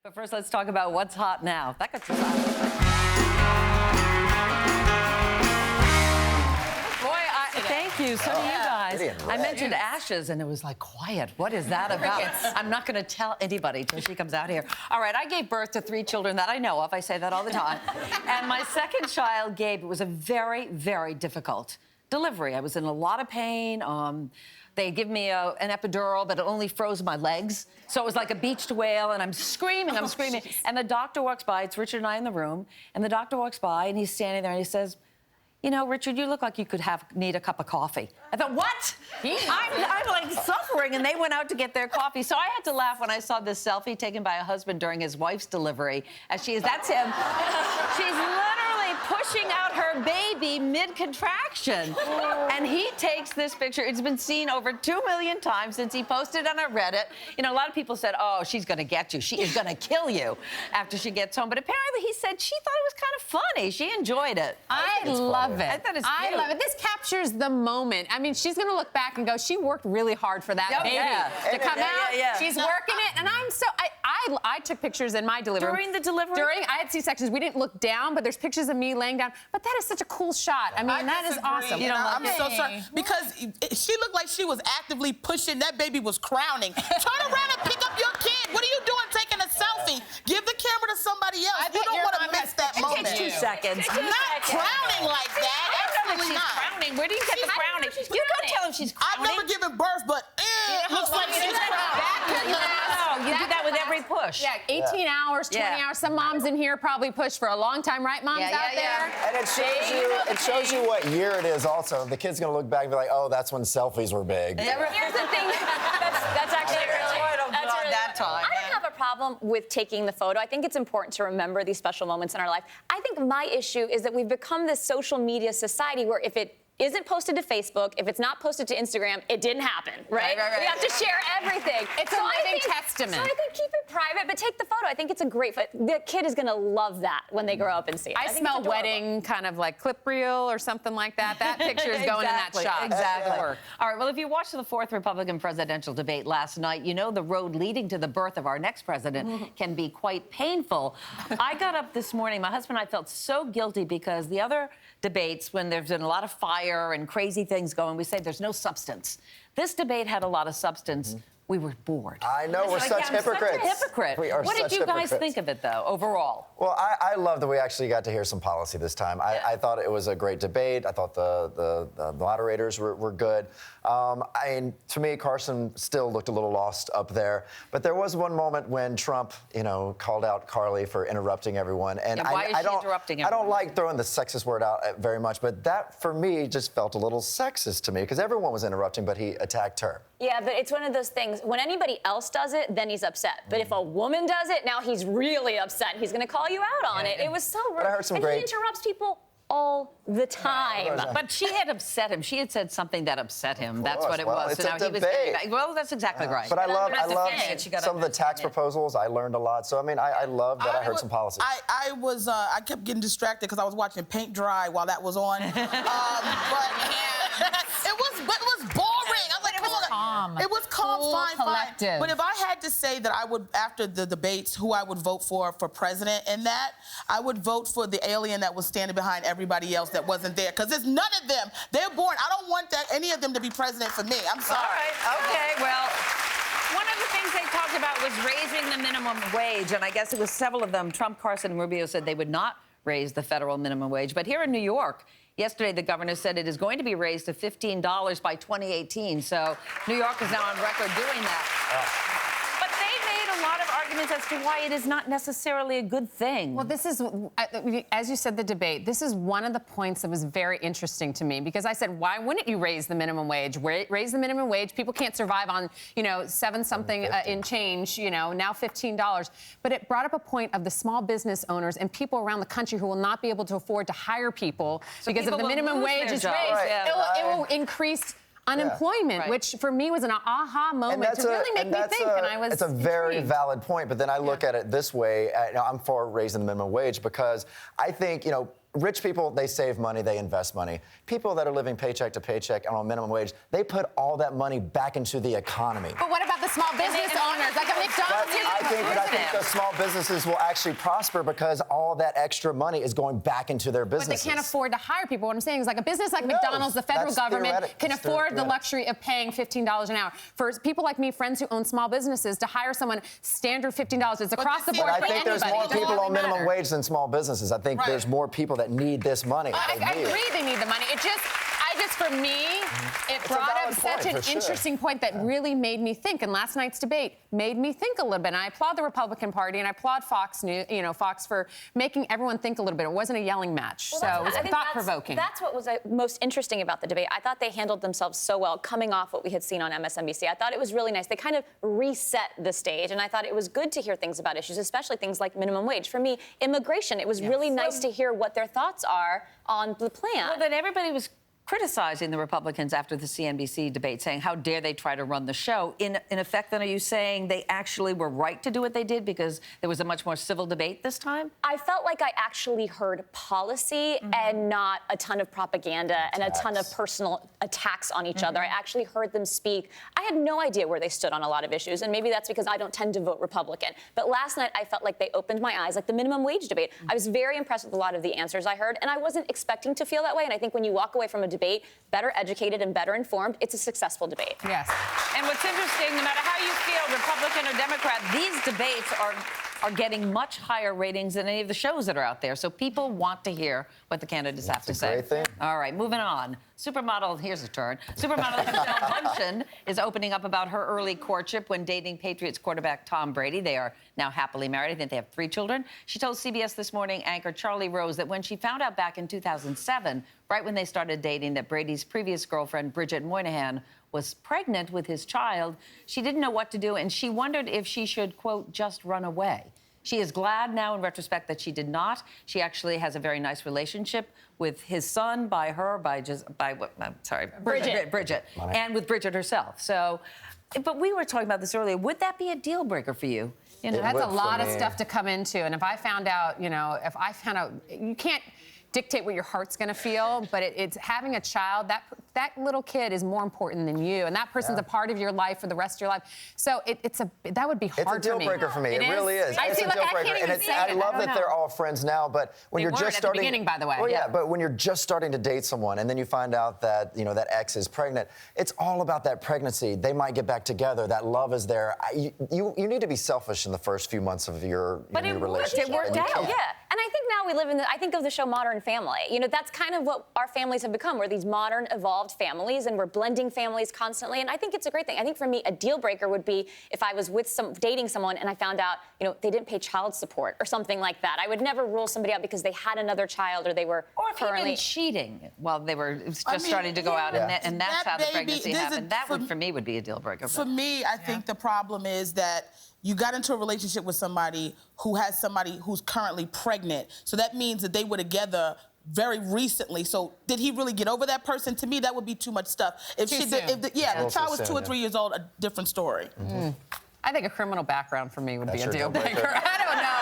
But first, let's talk about what's hot now. That got you Thank you. So do you guys. I mentioned ashes, and it was like, quiet. What is that about? I'm not going to tell anybody till she comes out here. All right, I gave birth to 3 children that I know of. I say that all the time. And my second child, Gabe, was a very, very difficult delivery. I was in a lot of pain. They give me an epidural, but it only froze my legs. So it was like a beached whale, and I'm screaming. And the doctor walks by. It's Richard and I in the room. And the doctor walks by, and he's standing there, and he says, you know, Richard, you look like you could need a cup of coffee. I thought, what? I'm like suffering, and they went out to get their coffee. So I had to laugh when I saw this selfie taken by a husband during his wife's delivery. That's him. She's literally pushing out her baby mid-contraction. And he takes this picture. It's been seen over 2 million times since he posted on our Reddit. You know, a lot of people said, oh, she's going to get you. She is going to kill you after she gets home. But apparently he said she thought it was kind of funny. She enjoyed it. I love it. I thought it's cute. I love it. This captures the moment. I mean, she's going to look back and go, she worked really hard for that baby to come out. She's working it. And I'm so... I took pictures in my delivery. During the delivery? I had C-sections. We didn't look down, but there's pictures of me laying down. But that is such a cool shot. I mean, that is awesome. You know, I'm so sorry. Because she looked like she was actively pushing. That baby was crowning. Turn around and pick up your kid. What are you doing taking a selfie? Give the camera to somebody else. You don't want to miss that moment. It takes 2 seconds. Not crowning like that. Absolutely not. Crowning. Where do you get the crowning? You don't tell him she's crowning. I've never given birth, but looks like she's crowning. No, you do that with every push. Yeah, 18 hours, 20 hours. Some moms in here probably pushed for a long time, right, moms out there? And it shows you what year it is also. The kid's going to look back and be like, oh, that's when selfies were big. Here's the thing. That's actually really... that time. I don't have a problem with taking the photo. I think it's important to remember these special moments in our life. I think my issue is that we've become this social media society where if it isn't posted to Facebook, if it's not posted to Instagram, it didn't happen, right? We have to share everything. It's a living testament. So I think keep it private, but take the photo. I think it's a great photo. The kid is going to love that when they grow up and see it. I smell wedding, kind of like clip reel or something like that. That picture is going in that shot. Exactly. All right, well, if you watched the 4th Republican presidential debate last night, you know the road leading to the birth of our next president can be quite painful. I got up this morning, my husband and I felt so guilty because the other debates, when there's been a lot of fire and crazy things going, we say there's no substance. This debate had a lot of substance. We were bored. I know, we're such hypocrites. Such a hypocrite. We are what did you guys think of it, though, overall? Well, I love that we actually got to hear some policy this time. I thought it was a great debate. I thought the moderators were good. To me, Carson still looked a little lost up there. But there was one moment when Trump, called out Carly for interrupting everyone. And why is she interrupting everyone? I don't like throwing the sexist word out very much, but that, for me, just felt a little sexist to me because everyone was interrupting, but he attacked her. Yeah, but it's one of those things. When anybody else does it, then he's upset. But if a woman does it, now he's really upset. He's going to call you out on it. It was so rude. But I heard some and great... he interrupts people all the time. But she had upset him. She had said something that upset him. That's what it was. It's so now a debate. Well, that's exactly right. But I love some of the tax proposals. I learned a lot. So, I mean, I love that I heard some policy. I kept getting distracted because I was watching paint dry while that was on. But it was boring. I was like, calm. It was calm, cool, fine. But if I had to say that I would, after the debates, who I would vote for president in that, I would vote for the alien that was standing behind everybody else that wasn't there. Because it's none of them. They're born. I don't want any of them to be president for me. I'm sorry. All right. Okay. Well, one of the things they talked about was raising the minimum wage. And I guess it was several of them. Trump, Carson, and Rubio said they would not raise the federal minimum wage. But here in New York, yesterday, the governor said it is going to be raised to $15 by 2018. So New York is now on record doing that. But they made a lot of arguments as to why it is not necessarily a good thing. Well, this is, as you said, the debate. This is one of the points that was very interesting to me because I said, why wouldn't you raise the minimum wage? Raise the minimum wage. People can't survive on, 7-something in change, now $15. But it brought up a point of the small business owners and people around the country who will not be able to afford to hire people because if the minimum wage is raised, it will increase unemployment, which for me was an aha moment to really make me think. And I was It's a very valid point, but then I look at it this way. I'm for raising the minimum wage because I think, rich people, they save money, they invest money. People that are living paycheck to paycheck and on minimum wage, they put all that money back into the economy. But what about the small business owners? Like a McDonald's? But I think the small businesses will actually prosper because all that extra money is going back into their businesses. But they can't afford to hire people. What I'm saying is, like a business like McDonald's, the federal government can afford the luxury of paying $15 an hour. For people like me, friends who own small businesses, to hire someone standard $15, it's across the board for anybody. I think there's more people on minimum wage than small businesses. I think there's more people that need this money. I agree they need the money. For me, it brought up such an interesting point that really made me think. And last night's debate made me think a little bit. And I applaud the Republican Party and I applaud Fox News, Fox for making everyone think a little bit. It wasn't a yelling match, so it was thought-provoking. That's what was most interesting about the debate. I thought they handled themselves so well, coming off what we had seen on MSNBC. I thought it was really nice. They kind of reset the stage, and I thought it was good to hear things about issues, especially things like minimum wage. For me, immigration. It was really nice to hear what their thoughts are on the plan. Well, then everybody was criticizing the Republicans after the CNBC debate, saying, how dare they try to run the show? In effect, then, are you saying they actually were right to do what they did because there was a much more civil debate this time? I felt like I actually heard policy and not a ton of propaganda and a ton of personal attacks on each other. I actually heard them speak. I had no idea where they stood on a lot of issues, and maybe that's because I don't tend to vote Republican. But last night, I felt like they opened my eyes, like the minimum wage debate. I was very impressed with a lot of the answers I heard, and I wasn't expecting to feel that way. And I think when you walk away from a debate better educated and better informed, it's a successful debate. Yes. And what's interesting, no matter how you feel, Republican or Democrat, these debates are getting much higher ratings than any of the shows that are out there. So people want to hear what the candidates have to say. Great thing. All right, moving on. Supermodel, here's a turn. Supermodel Gisele Bündchen is opening up about her early courtship when dating Patriots quarterback Tom Brady. They are now happily married. I think they have 3 children. She told CBS This Morning anchor Charlie Rose that when she found out back in 2007, right when they started dating, that Brady's previous girlfriend, Bridget Moynihan, was pregnant with his child, she didn't know what to do, and she wondered if she should, quote, just run away. She is glad now in retrospect that she did not. She actually has a very nice relationship with his son, Bridget, and with Bridget herself. So, but we were talking about this earlier. Would that be a deal breaker for you? That's a lot of stuff to come into. And if I found out, you can't dictate what your heart's going to feel, but it's having a child, that little kid is more important than you, and that person's a part of your life for the rest of your life. So that would be hard for me. It's a deal breaker for me. It really is. I It's feel a deal like breaker. I can't even say it. I love that they're all friends now, but when you're just starting, at the beginning, by the way. Well, yeah, but when you're just starting to date someone and then you find out that that ex is pregnant, it's all about that pregnancy. They might get back together. That love is there. You need to be selfish in the first few months of your relationship. It worked out. Yeah. And I think now we live I think of the show Modern Family. That's kind of what our families have become. We're these modern, evolved families, and we're blending families constantly. And I think it's a great thing. I think for me, a deal breaker would be if I was dating someone and I found out, they didn't pay child support or something like that. I would never rule somebody out because they had another child or they were currently cheating while they were just starting to go out, and that's how the pregnancy happened. That would, for me, would be a deal breaker. For me, I think the problem is that you got into a relationship with somebody who has somebody who's currently pregnant. So that means that they were together very recently. So did he really get over that person? To me, that would be too much stuff. If the child was 2 or 3 years old, a different story. I think a criminal background for me would be a deal breaker. I don't know.